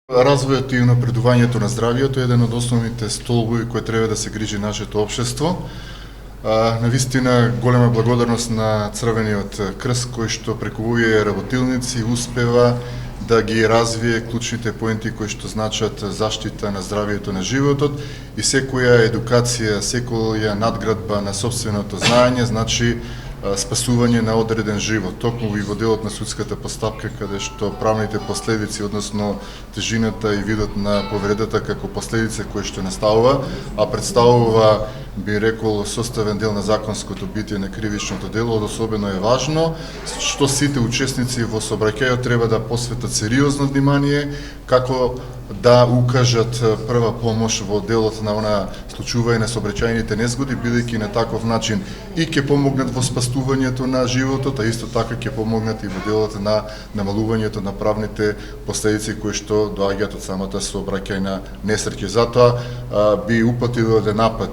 Развојот и унапредувањето на здравието е еден од основните столбови кои треба да се грижи нашето општество. Навистина голема благодарност на Црвениот крст кој што преку овие работилници успева да ги развие клучните поенти кои што значат заштита на здравието на животот и секоја едукација, секоја надградба на сопственото знаење значи спасување на одреден живот. Токму и во делот на судската постапка, каде што правните последици, односно тежината и видот на повредата како последица кој што наставува, а представува, би рекол, составен дел на законското битие на кривичното дело, особено е важно што сите учесници во сообраќајот треба да посветат сериозно внимание како да укажат прва помош во делот на она случување на сообраќајните незгоди, бидејќи на таков начин и ќе помогнат во спастувањето на животот, а исто така ќе помогнат и во делот на намалувањето на правните последици кои што доаѓаат од самата сообраќајна несреќа. Затоа би упатил еден апел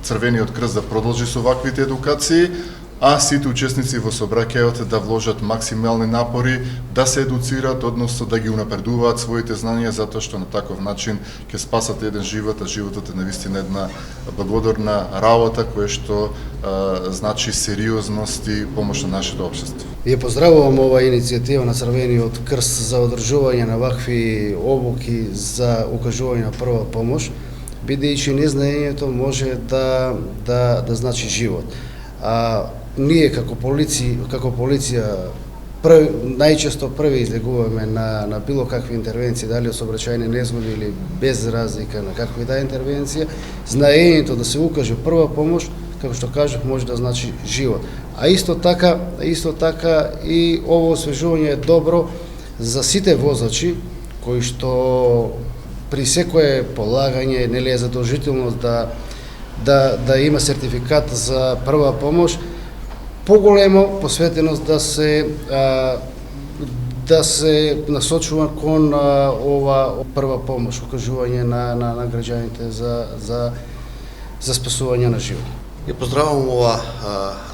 Црвениот крст да продолжи со ваквите едукации, а сите учесници во сообраќајот да вложат максимални напори да се едуцираат, односно да ги унапредуваат своите знања, затоа што на таков начин ќе спасат еден живот, а животот е навистина една благодарна работа која што значи сериозност и помош на нашето општество. Ја поздравувам ова иницијатива на Црвениот крст за одржување на вакви обуки за укажување на прва помош, бидејќи незнаењето може да значи живот. Ние како полиција најчесто први излегуваме на било какви интервенции, дали од сообраќајни незгоди или без разлика на какви да интервенција. Знаењето да се укаже прва помош, како што кажав, може да значи живот. А исто така и ово освежување е добро за сите возачи кои што при секое полагање нели е задолжително да има сертификат за прва помош, поголемо посветеност да се насочува кон ова прва помош, укажување на граѓаните за спасување на живот. Ја поздравувам ова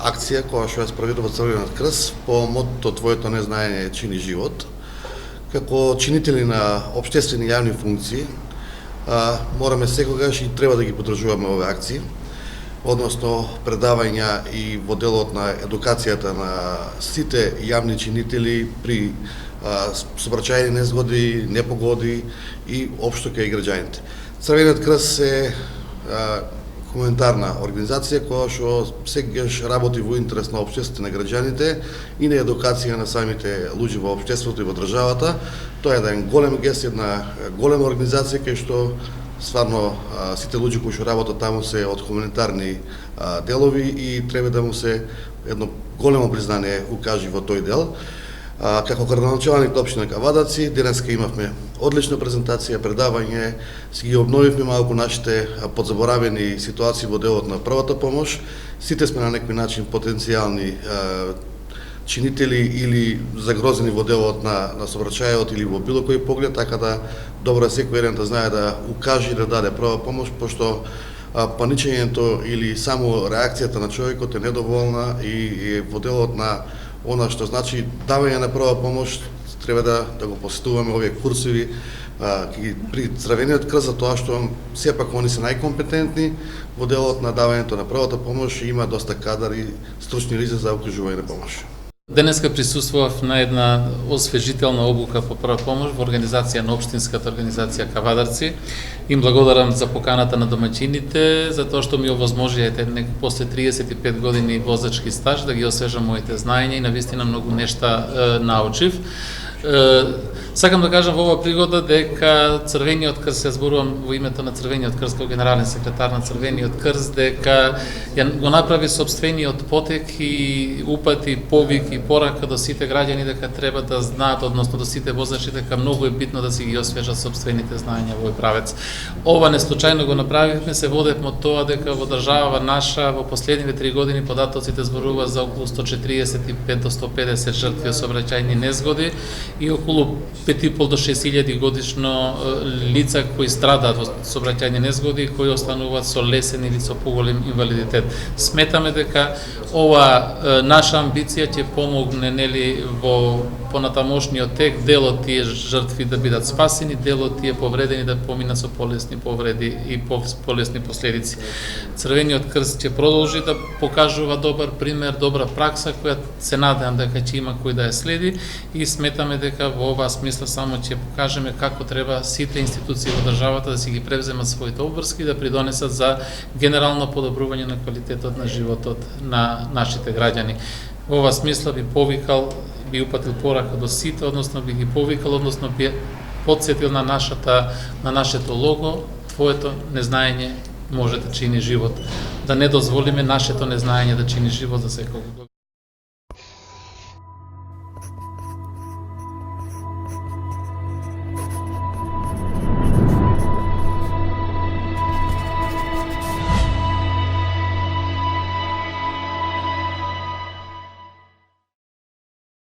акција која што ја спроведува Црвениот крст по мотото "Твоето незнаење чини живот". Како чинители на општествени јавни функции, мораме секогаш и треба да ги поддржуваме овие акции, односно предавања и во делот на едукацијата на сите јавни чинители при сообраќајни незгоди, непогоди и општо кај граѓаните. Црвениот крст е комунитарна организација која што секогаш работи во интерес на општеството на граѓаните и на едукација на самите луѓе во општеството и во државата. Тоа е еден голем гест, една голема организација кај што стварно сите луѓе кои што работат таму се од хуманитарни делови и треба да му се едно големо признание укажи во тој дел. Како градоначалник на општина Кавадаци, денеска имавме одлична презентација, предавање, си ги обновивме малку нашите подзаборавени ситуации во делот на првата помош. Сите сме на некој начин потенцијални чинители или загрозени во делот на сообраќајот или во било кој поглед, така да добро е секој еден да знае да укаже и да даде прва помош, пошто паничењето или само реакцијата на човекот е недоволна и во делот на она што значи давање на прва помош, треба да го посетуваме овие курсови при Црвениот крст, за тоа што сепак они се најкомпетентни во делот на давањето на првата помош и има доста кадар и стручни лица за укажување на помош. Денеска присуствував на една освежителна обука по прва помош во организација на општинската организација Кавадарци. Им благодарам за поканата на домаќините, за тоа што ми овозможијате после 35 години возачки стаж да ги освежам моите знаења и навистина многу нешта научив. Сакам да кажам во ова пригода дека Црвениот крст, ја зборувам во името на Црвениот крст како генерален секретар на Црвениот крст, дека го направи сопствениот потек и упати повик и порака до сите граѓани дека треба да знаат, односно до сите возачи, дека многу е битно да си ги освежат сопствените знаења во овој правец. Ова не случајно го направивме, се водевме од тоа дека во држава наша во последниве 3 години податоците зборува за околу 145 до 150 жртви од сообраќајни незгоди и околу 5.500 до 6.000 годишно лица кои страдаат во сообраќајни незгоди и кои остануваат со лесен или со поголем инвалидитет. Сметаме дека ова наша амбиција ќе помогне нели во понатамошниот тек, дел од тие жртви да бидат спасени, дел од тие повредени да поминат со полесни повреди и полесни последици. Црвениот крст ќе продолжи да покажува добар пример, добра пракса, која се надевам дека ќе има кој да ја следи и сметаме дека во оваа смисла само ќе покажеме како треба сите институции во државата да си ги превземат своите обврски и да придонесат за генерално подобрување на квалитетот на животот на нашите граѓани. Во оваа смисла би повикал, би упатил порака до сите, односно би ги повикал, односно би подсетил на нашето лого, твоето незнаење може да чини живот. Да не дозволиме нашето незнаење да чини живот за секого.